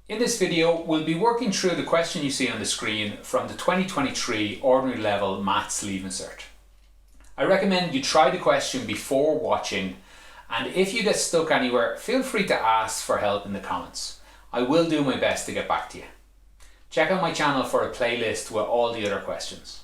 In this video, we'll be working through the question you see on the screen from the 2023 Ordinary Level Maths Leaving Cert. I recommend you try the question before watching, and if you get stuck anywhere, feel free to ask for help in the comments. I will do my best to get back to you. Check out my channel for a playlist with all the other questions.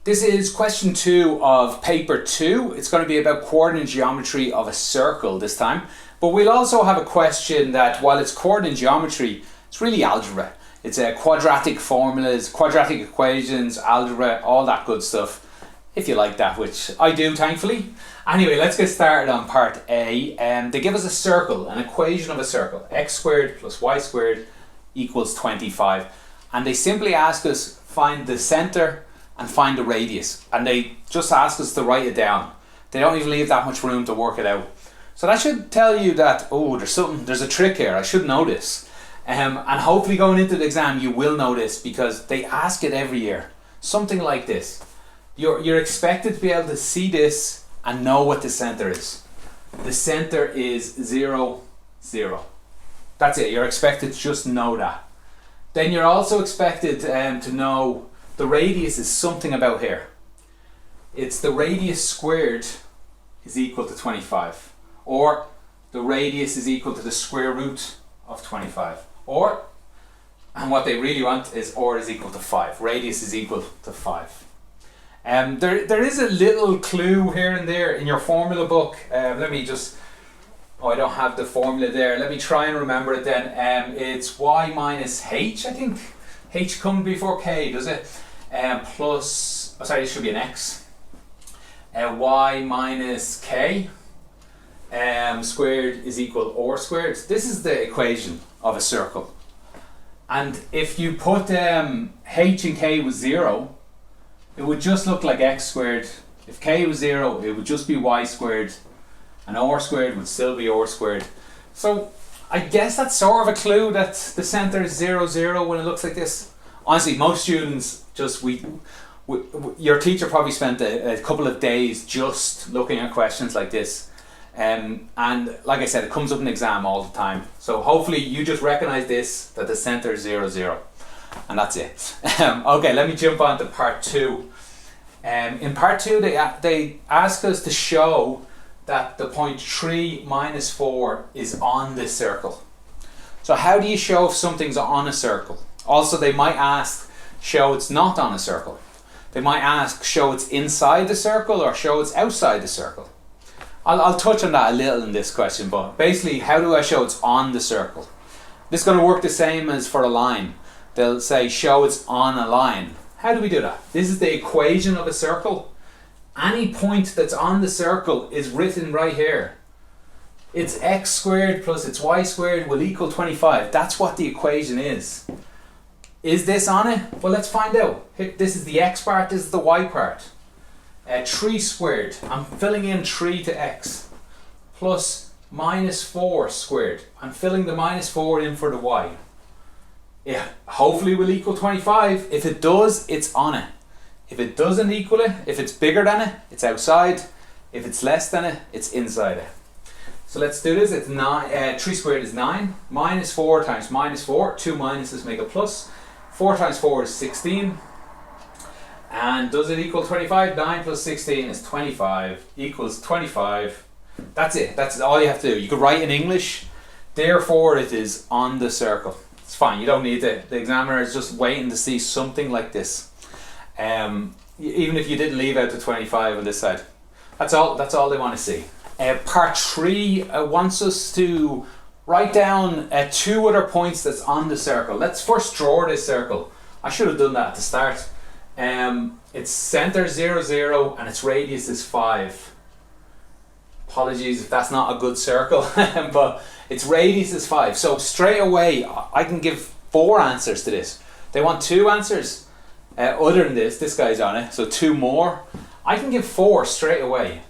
This is question 2 of paper 2. It's going to be about coordinate geometry of a circle this time. But we'll also have a question that, while it's coordinate geometry, it's really algebra. It's quadratic formulas, quadratic equations, algebra, all that good stuff. If you like that, which I do, thankfully. Anyway, let's get started on part A. They give us a circle, an equation of a circle. X squared plus y squared equals 25. And they simply ask us find the center and find the radius. And they just ask us to write it down. They don't even leave that much room to work it out. So that should tell you that, oh, there's a trick here. I should know this. And hopefully going into the exam you will know this, because they ask it every year. Something like this. You're expected to be able to see this and know what the center is. The center is 0, 0. That's it. You're expected to just know that. Then you're also expected to know the radius is something about here. It's the radius squared is equal to 25. Or the radius is equal to the square root of 25. Or, and what they really want is or is equal to 5. Radius is equal to 5. There is a little clue here and there in your formula book. Let me just, I don't have the formula there. Let me try and remember it then. It's y minus h, I think. H comes before k, does it? Plus, oh sorry, it should be an x. Y minus k squared is equal or squared. This is the equation of a circle. And if you put h and k was 0, it would just look like x squared. If k was 0, it would just be y squared, and or squared would still be or squared. So I guess that's sort of a clue that the center is 0, 0 when it looks like this. Honestly, most students just, your teacher probably spent a couple of days just looking at questions like this. And like I said, it comes up in exam all the time. So hopefully you just recognize this, that the center is 0, 0. And that's it. Okay, let me jump on to part 2. In part 2, they ask us to show that the point 3 minus 4 is on this circle. So how do you show if something's on a circle? Also, they might ask, show it's not on a circle. They might ask, show it's inside the circle or show it's outside the circle. I'll touch on that a little in this question, but basically, how do I show it's on the circle? This is going to work the same as for a line. They'll say, show it's on a line. How do we do that? This is the equation of a circle. Any point that's on the circle is written right here. It's x squared plus it's y squared will equal 25. That's what the equation is. Is this on it? Well, let's find out. This is the x part, this is the y part. 3 squared, I'm filling in 3 to x, plus minus 4 squared. I'm filling the minus 4 in for the y. Yeah, hopefully will equal 25. If it does, it's on it. If it doesn't equal it, if it's bigger than it, it's outside. If it's less than it, it's inside it. So let's do this. It's 3 squared is 9. Minus 4 times minus 4. 2 minuses make a plus. 4 times 4 is 16. And does it equal 25? 9 plus 16 is 25 equals 25. That's it. That's all you have to do. You could write in English. Therefore, it is on the circle. It's fine. You don't need it. The examiner is just waiting to see something like this. Even if you didn't leave out the 25 on this side. That's all they want to see. Part 3 wants us to write down 2 other points that's on the circle. Let's first draw this circle. I should have done that at the start. Its center 0, 0 and its radius is 5. Apologies if that's not a good circle, but its radius is 5. So straight away I can give 4 answers to this. They want 2 answers other than this guy's on it, so 2 more. I can give 4 straight away.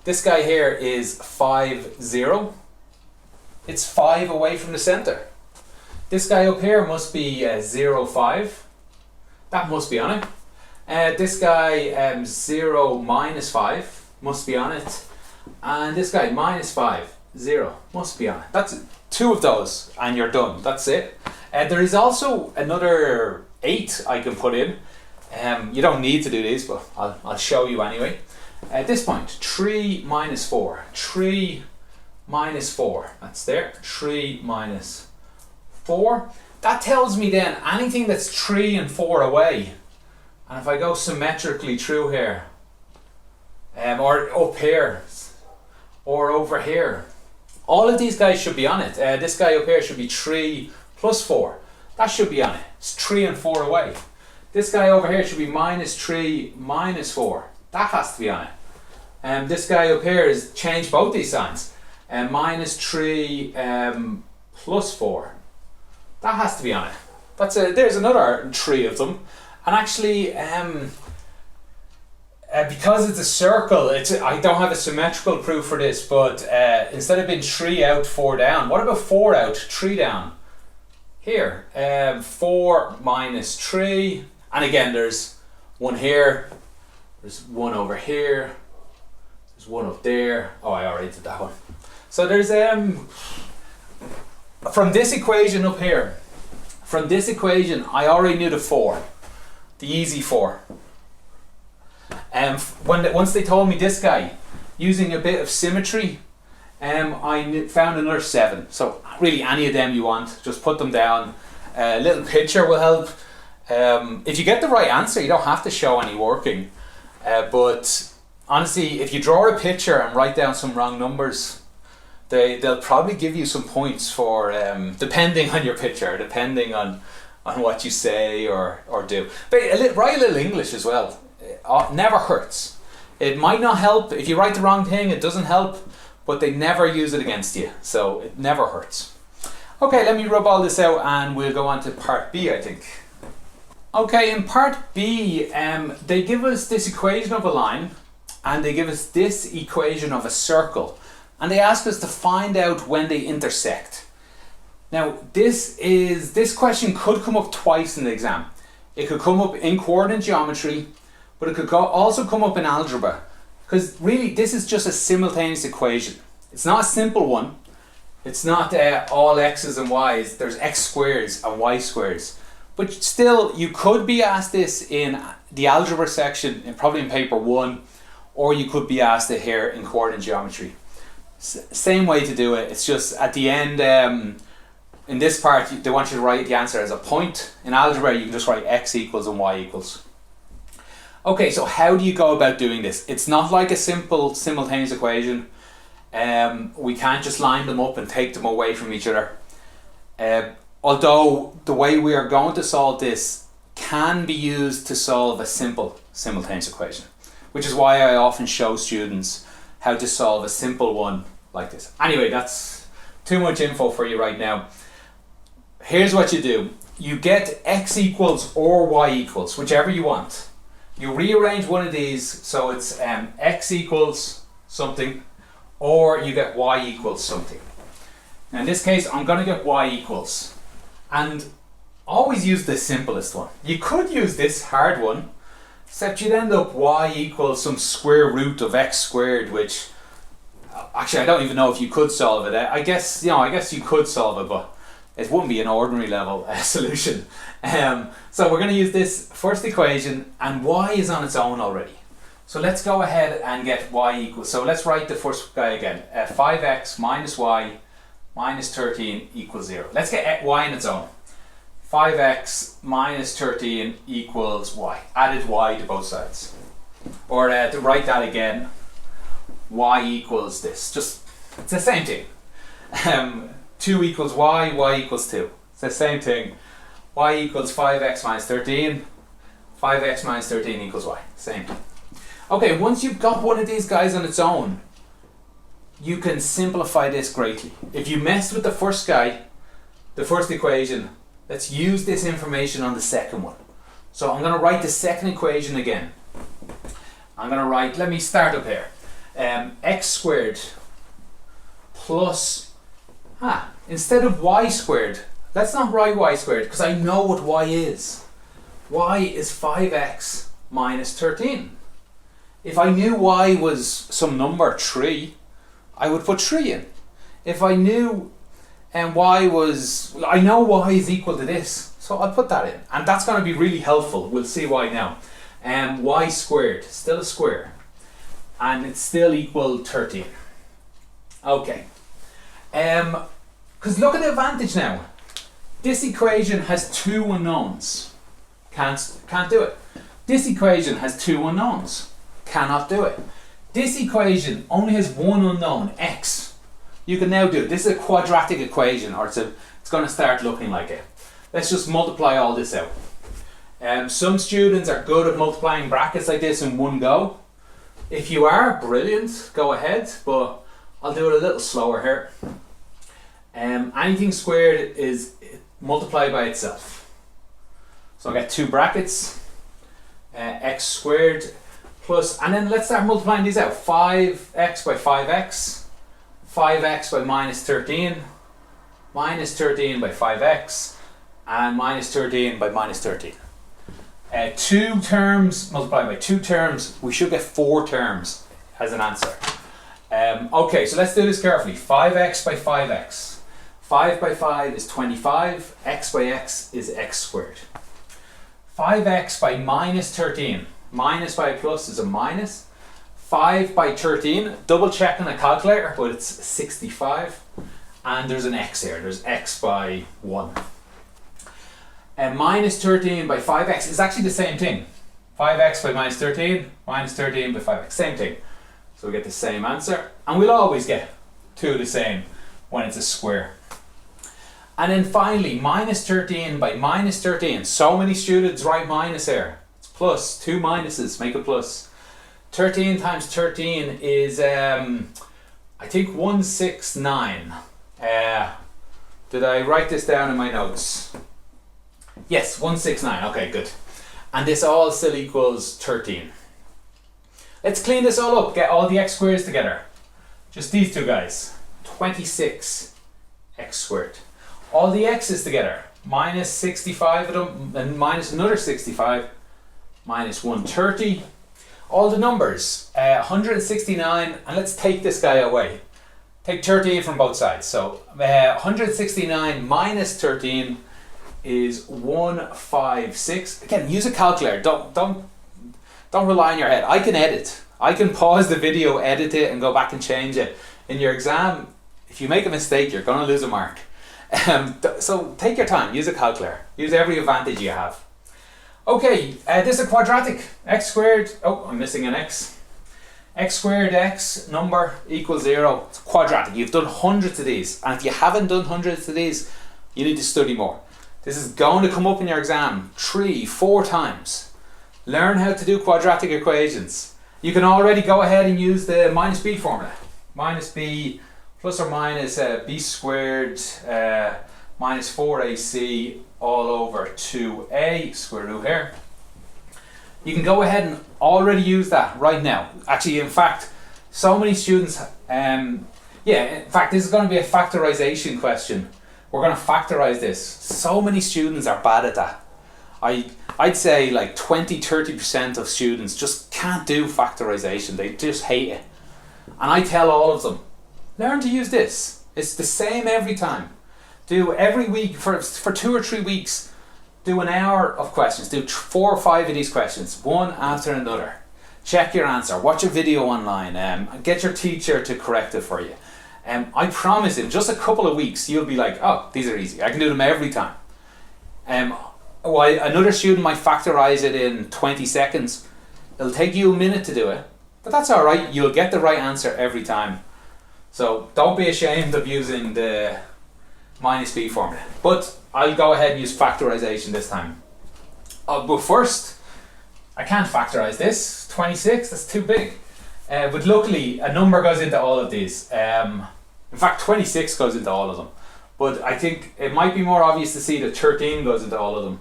This guy here is 5, 0. It's 5 away from the center. This guy up here must be 0, 5. That must be on it. This guy 0 minus 5 must be on it. And this guy minus 5, 0 must be on it. That's 2 of those and you're done. That's it. There is also another 8 I can put in. You don't need to do these, but I'll show you anyway. At this point, 3 minus 4. 3 minus 4. That's there. 3 minus 4. That tells me then anything that's 3 and 4 away. And if I go symmetrically through here, or up here, or over here, all of these guys should be on it. This guy up here should be 3 plus 4. That should be on it. It's 3 and 4 away. This guy over here should be minus 3 minus 4. That has to be on it. This guy up here is change both these signs. Minus 3 plus 4. That has to be on it. There's another 3 of them. And actually, because it's a circle, I don't have a symmetrical proof for this, but instead of being 3 out, 4 down, what about 4 out, 3 down? Here, 4 minus 3, and again there's one here, there's one over here, there's one up there. Oh, I already did that one. So there's, from this equation up here, from this equation, I already knew the 4, the easy 4. Once they told me this guy, using a bit of symmetry, I found another 7. So really any of them you want, just put them down. A little picture will help. If you get the right answer, you don't have to show any working. But honestly, if you draw a picture and write down some wrong numbers, they'll probably give you some points for, depending on your picture, depending on what you say or do. But write a little English as well. It never hurts. It might not help. If you write the wrong thing, it doesn't help, but they never use it against you, so it never hurts. Okay, let me rub all this out and we'll go on to part B, I think. Okay, in part B, they give us this equation of a line and they give us this equation of a circle, and they ask us to find out when they intersect. Now, this question could come up twice in the exam. It could come up in coordinate geometry, but it could also come up in algebra, because really this is just a simultaneous equation. It's not a simple one. It's not all x's and y's. There's x squares and y squares. But still, you could be asked this in the algebra section, and probably in paper 1, or you could be asked it here in coordinate geometry. Same way to do it. It's just at the end, in this part, they want you to write the answer as a point. In algebra, you can just write x equals and y equals. Okay, so how do you go about doing this? It's not like a simple simultaneous equation. We can't just line them up and take them away from each other. Although the way we are going to solve this can be used to solve a simple simultaneous equation, which is why I often show students how to solve a simple one like this. Anyway, that's too much info for you right now. Here's what you do. You get x equals or y equals, whichever you want. You rearrange one of these so it's x equals something, or you get y equals something. Now in this case, I'm going to get y equals. And always use the simplest one. You could use this hard one, except you'd end up y equals some square root of x squared, which actually I don't even know if you could solve it. I guess you could solve it, but it wouldn't be an ordinary level solution. So we're going to use this first equation, and y is on its own already. So let's go ahead and get y equals. So let's write the first guy again. 5x minus y minus 13 equals 0. Let's get y on its own. 5x minus 13 equals y. Added y to both sides. Or to write that again, y equals this. It's the same thing. 2 equals y equals 2. It's the same thing. Y equals 5x minus 13. 5x minus 13 equals y. Same thing. Okay, once you've got one of these guys on its own, you can simplify this greatly. If you messed with the first guy, the first equation, let's use this information on the second one. So I'm going to write the second equation again. I'm going to write, let me start up here. X squared plus, instead of y squared, let's not write y squared because I know what y is. Y is 5x minus 13. If I knew y was some number 3, I would put 3 in. If I knew and I know y is equal to this, so I'll put that in, and that's going to be really helpful. We'll see why now. Y squared, still a square, and it's still equal 13. Okay, because look at the advantage now. This equation has two unknowns. Can't do it. This equation has two unknowns. Cannot do it. This equation only has one unknown, x. You can now do it. This is a quadratic equation, or it's going to start looking like it. Let's just multiply all this out. Some students are good at multiplying brackets like this in one go. If you are, brilliant, go ahead, but I'll do it a little slower here. Anything squared is multiplied by itself. So I get two brackets, x squared plus, and then let's start multiplying these out. 5x by 5x. 5x by minus 13, minus 13 by 5x, and minus 13 by minus 13. Two terms multiplied by two terms, we should get four terms as an answer. Okay, so let's do this carefully. 5x by 5x. 5 by 5 is 25, x by x is x squared. 5x by minus 13, minus by a plus is a minus. 5 by 13, double check on a calculator, but it's 65. And there's an x here, there's x by 1. And minus 13 by 5x is actually the same thing. 5x by minus 13 by 5x, same thing. So we get the same answer. And we'll always get two of the same when it's a square. And then finally, minus 13 by minus 13. So many students write minus here. It's plus, two minuses make a plus. 13 times 13 is, I think 169. Did I write this down in my notes? Yes, 169, okay, good. And this all still equals 13. Let's clean this all up, get all the x squares together. Just these two guys. 26 x squared. All the x's together. Minus 65 of them, and minus another 65. Minus 130. All the numbers, 169, and let's take this guy away. Take 13 from both sides. So 169 minus 13 is 156. Again, use a calculator. Don't rely on your head. I can edit. I can pause the video, edit it, and go back and change it. In your exam, if you make a mistake, you're going to lose a mark. So take your time. Use a calculator. Use every advantage you have. Okay, this is a quadratic. X squared, oh, I'm missing an x. X squared x number equals 0. It's quadratic. You've done hundreds of these, and if you haven't done hundreds of these, you need to study more. This is going to come up in your exam 3-4 times. Learn how to do quadratic equations. You can already go ahead and use the minus b formula. Minus b plus or minus b squared minus 4ac all over 2a, square root here. You can go ahead and already use that right now. Actually, in fact, so many students, in fact, this is going to be a factorization question. We're going to factorize this. So many students are bad at that. I'd say like 20-30% of students just can't do factorization. They just hate it. And I tell all of them, learn to use this. It's the same every time. Do every week, for 2 or 3 weeks, do an hour of questions. Do 4 or 5 of these questions, one after another. Check your answer. Watch a video online. Get your teacher to correct it for you. I promise in just a couple of weeks, you'll be like, oh, these are easy. I can do them every time. Another student might factorize it in 20 seconds. It'll take you a minute to do it. But that's all right. You'll get the right answer every time. So don't be ashamed of using the minus b formula. But I'll go ahead and use factorization this time. But first, I can't factorize this. 26, that's too big. But luckily, a number goes into all of these. In fact, 26 goes into all of them. But I think it might be more obvious to see that 13 goes into all of them.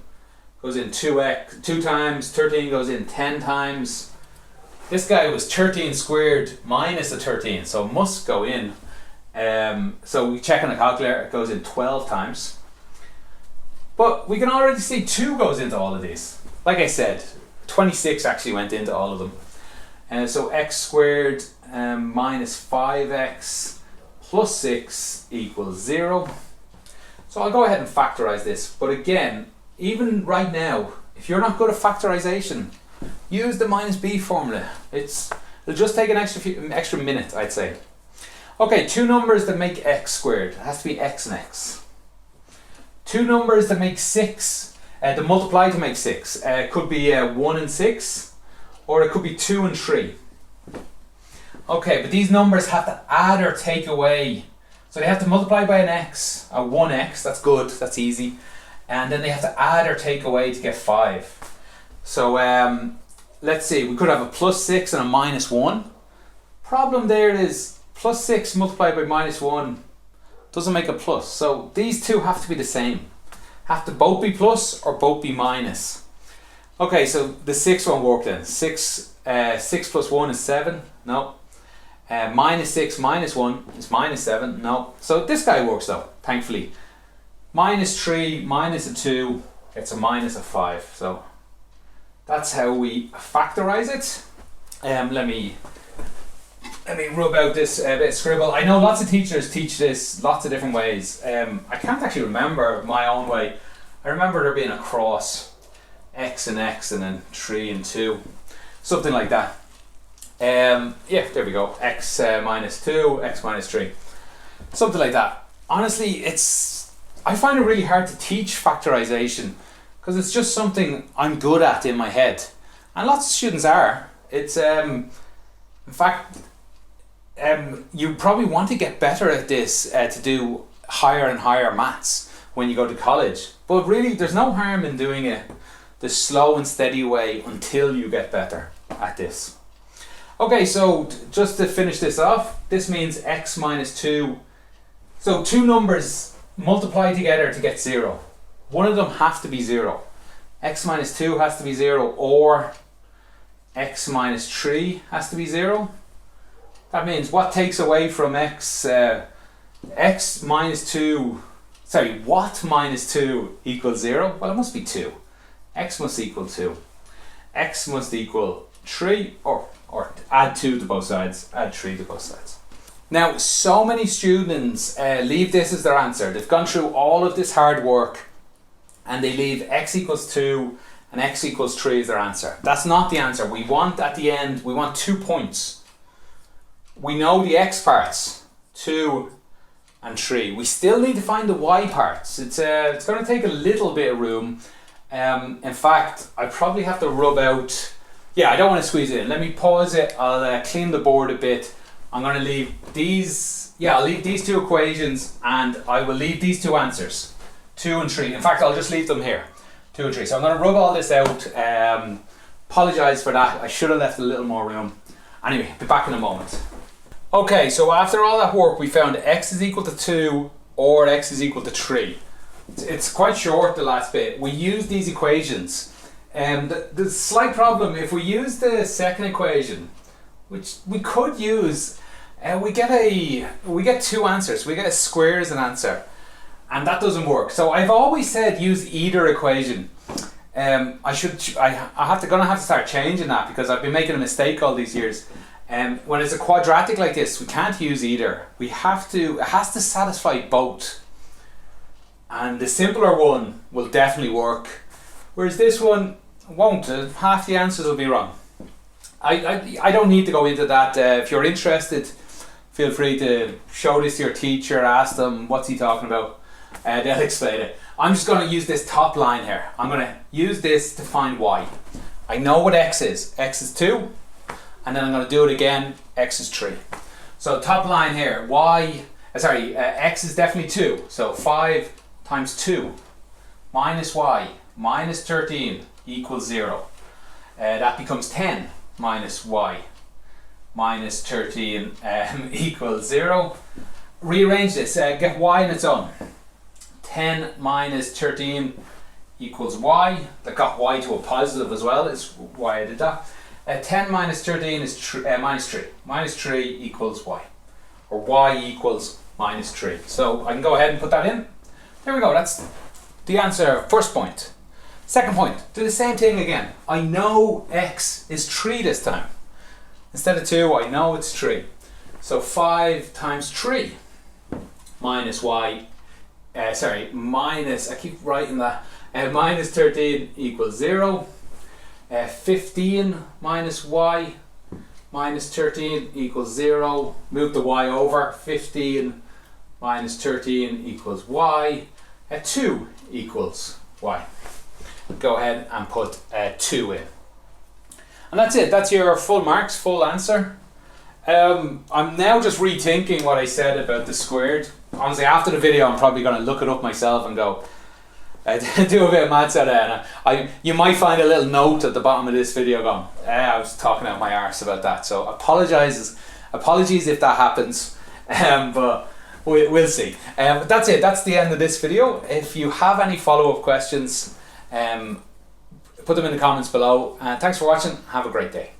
Goes in 2 times, 13 goes in 10 times. This guy was 13 squared minus a 13, so it must go in. So we check on the calculator, it goes in 12 times. But we can already see 2 goes into all of these. Like I said, 26 actually went into all of them. So x squared minus 5x plus 6 equals 0. So I'll go ahead and factorize this. But again, even right now, if you're not good at factorization, use the minus b formula. It'll just take an extra minute, I'd say. Okay, two numbers that make x squared. It has to be x and x. Two numbers that make 6, that multiply to make 6. It could be 1 and 6, or it could be 2 and 3. Okay, but these numbers have to add or take away. So they have to multiply by an x, a 1x, that's good, that's easy. And then they have to add or take away to get 5. So let's see, we could have a plus 6 and a minus 1. Problem there is plus 6 multiplied by minus 1 doesn't make a plus. So these two have to be the same. Have to both be plus or both be minus. Okay, so the 6 won't work then. 6 plus 1 is 7. No. Minus 6 minus 1 is minus 7. No. So this guy works though, thankfully. Minus 3 minus a 2, it's a minus of 5. So that's how we factorize it. Let me rub out this bit of scribble. I know lots of teachers teach this lots of different ways. I can't actually remember my own way. I remember there being a cross, x and then 3 and 2, something like that. Yeah, there we go. X minus 2, x minus 3, something like that. Honestly, I find it really hard to teach factorization because it's just something I'm good at in my head, and lots of students are. It's in fact, you probably want to get better at this to do higher and higher maths when you go to college. But really, there's no harm in doing it the slow and steady way until you get better at this. Okay, so just to finish this off, this means x minus 2. So two numbers multiply together to get 0. One of them has to be 0. X minus 2 has to be 0, or x minus 3 has to be 0. That means what takes away from x, x minus 2, sorry, what minus 2 equals 0? Well, it must be 2. X must equal 2. X must equal 3, or add 2 to both sides, add 3 to both sides. Now, so many students leave this as their answer. They've gone through all of this hard work and they leave x equals 2 and x equals 3 as their answer. That's not the answer. We want at the end, we want 2 points. We know the x parts, 2 and 3. We still need to find the y parts. It's going to take a little bit of room. In fact, I probably have to rub out, yeah, I don't want to squeeze it in. Let me pause it. I'll clean the board a bit. I'm going to leave these, I'll leave these 2 equations and I will leave these 2 answers, 2 and 3. In fact, I'll just leave them here, 2 and 3. So I'm going to rub all this out. Apologise for that. I should have left a little more room. Anyway, be back in a moment. Okay, so after all that work, we found x is equal to 2 or x is equal to 3. It's quite short, the last bit. We use these equations. The slight problem, if we use the second equation, which we could use, we get 2 answers. We get a square as an answer, and that doesn't work. So I've always said use either equation. Gonna have to start changing that because I've been making a mistake all these years. When it's a quadratic like this, we can't use either. It has to satisfy both. And the simpler one will definitely work, whereas this one won't. Half the answers will be wrong. I don't need to go into that. If you're interested, feel free to show this to your teacher, ask them what's he talking about. They'll explain it. I'm just going to use this top line here. I'm going to use this to find y. I know what x is. X is 2. And then I'm going to do it again. X is 3. So top line here, x is definitely 2. So 5 times 2 minus y minus 13 equals 0. That becomes 10 minus y minus 13 equals 0. Rearrange this, get y on its own. 10 minus 13 equals y. That got y to a positive as well, is why I did that. 10 minus 13 is minus 3. Minus 3 equals y. Or y equals minus 3. So I can go ahead and put that in. There we go, that's the answer, first point. Second point, do the same thing again. I know x is 3 this time. Instead of 2, I know it's 3. So 5 times 3 minus y minus, I keep writing that, minus 13 equals 0. 15 minus y minus 13 equals 0. Move the y over. 15 minus 13 equals y. 2 equals y. Go ahead and put 2 in. And that's it. That's your full marks, full answer. I'm now just rethinking what I said about the squared. Honestly, after the video, I'm probably going to look it up myself and go, do a bit of maths out of it. You might find a little note at the bottom of this video going, I was talking out my arse about that. So apologies if that happens, but we'll see. But that's it. That's the end of this video. If you have any follow-up questions, put them in the comments below. Thanks for watching. Have a great day.